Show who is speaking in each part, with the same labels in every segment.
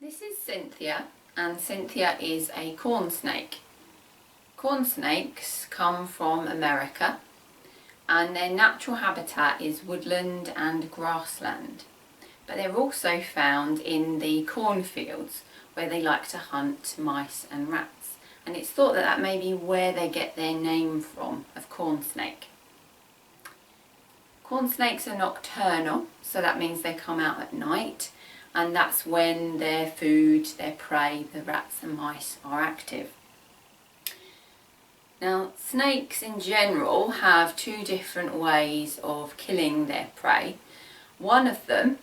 Speaker 1: This is Cynthia, and Cynthia is a corn snake. Corn snakes come from America, and their natural habitat is woodland and grassland. But they're also found in the cornfields, where they like to hunt mice and rats. And it's thought that that may be where they get their name from, of corn snake. Corn snakes are nocturnal, so that means they come out at night, and that's when their food, their prey, the rats and mice are active. Now, snakes in general have two different ways of killing their prey. One of them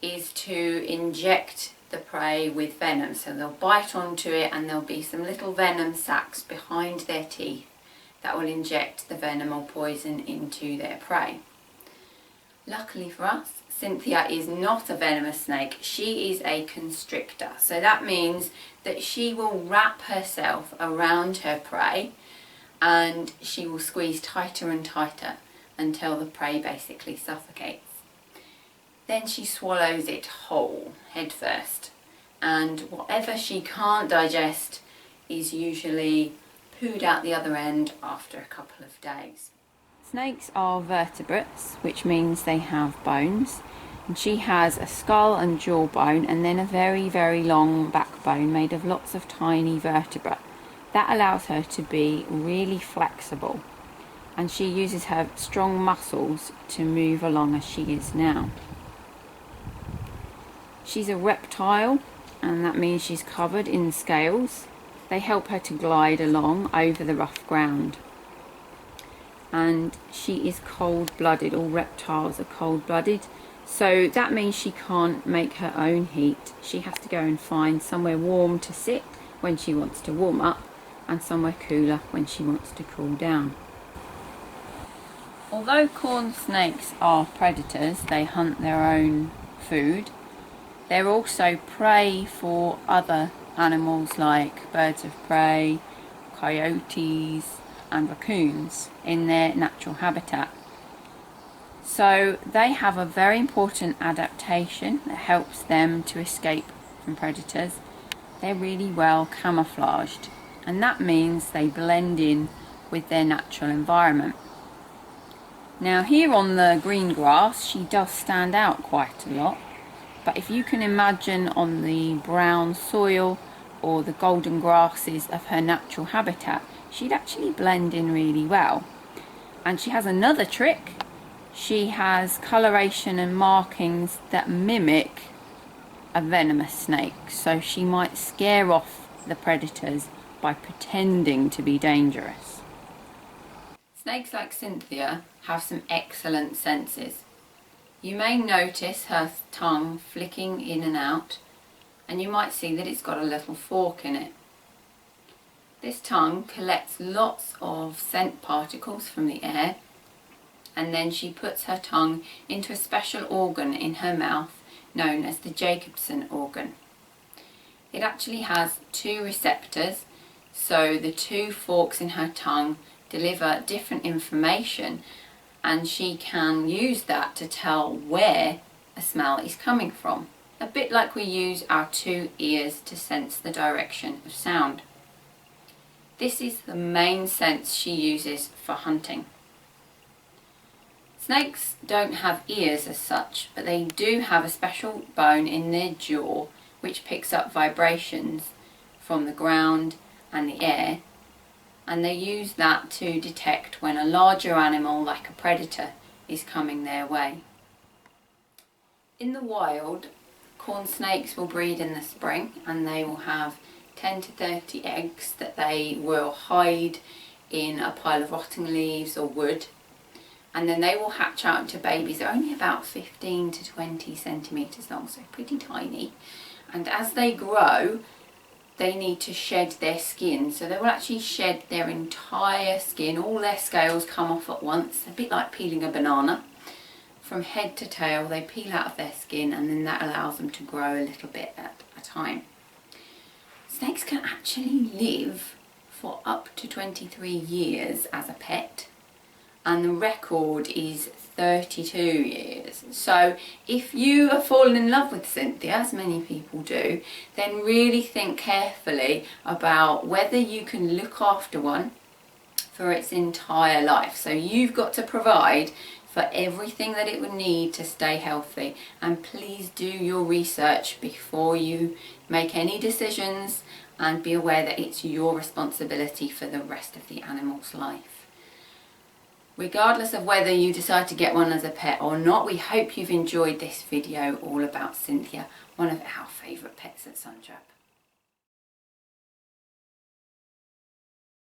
Speaker 1: is to inject the prey with venom, so they'll bite onto it and there'll be some little venom sacs behind their teeth that will inject the venom or poison into their prey. Luckily for us, Cynthia is not a venomous snake, she is a constrictor. So that means that she will wrap herself around her prey and she will squeeze tighter and tighter until the prey basically suffocates. Then she swallows it whole, head first, and whatever she can't digest is usually pooed out the other end after a couple of days. Snakes are vertebrates, which means they have bones, and she has a skull and jawbone and then a very, very long backbone made of lots of tiny vertebrae. That allows her to be really flexible, and she uses her strong muscles to move along as she is now. She's a reptile, and that means she's covered in scales. They help her to glide along over the rough ground. And she is cold-blooded. All reptiles are cold-blooded, so that means she can't make her own heat. She has to go and find somewhere warm to sit when she wants to warm up, and somewhere cooler when she wants to cool down. Although corn snakes are predators, they hunt their own food. They're also prey for other animals like birds of prey, coyotes and raccoons in their natural habitat. So they have a very important adaptation that helps them to escape from predators. They're really well camouflaged, and that means they blend in with their natural environment. Now here on the green grass she does stand out quite a lot, but if you can imagine on the brown soil or the golden grasses of her natural habitat, she'd actually blend in really well. And she has another trick. She has coloration and markings that mimic a venomous snake, so she might scare off the predators by pretending to be dangerous. Snakes like Cynthia have some excellent senses. You may notice her tongue flicking in and out, and you might see that it's got a little fork in it. This tongue collects lots of scent particles from the air, and then she puts her tongue into a special organ in her mouth known as the Jacobson organ. It actually has two receptors, so the two forks in her tongue deliver different information, and she can use that to tell where a smell is coming from. A bit like we use our two ears to sense the direction of sound. This is the main sense she uses for hunting. Snakes don't have ears as such, but they do have a special bone in their jaw which picks up vibrations from the ground and the air, and they use that to detect when a larger animal like a predator is coming their way. In the wild, corn snakes will breed in the spring, and they will have 10 to 30 eggs that they will hide in a pile of rotting leaves or wood, and then they will hatch out into babies. They're only about 15 to 20 centimetres long, so pretty tiny, and as they grow they need to shed their skin, so they will actually shed their entire skin. All their scales come off at once, a bit like peeling a banana. From head to tail they peel out of their skin, and then that allows them to grow a little bit at a time. Snakes can actually live for up to 23 years as a pet, and the record is 32 years. So if you are falling in love with Cynthia, as many people do, then really think carefully about whether you can look after one for its entire life. So you've got to provide for everything that it would need to stay healthy, and please do your research before you make any decisions, and be aware that it's your responsibility for the rest of the animal's life. Regardless of whether you decide to get one as a pet or not, we hope you've enjoyed this video all about Cynthia, one of our favourite pets at Suntrap.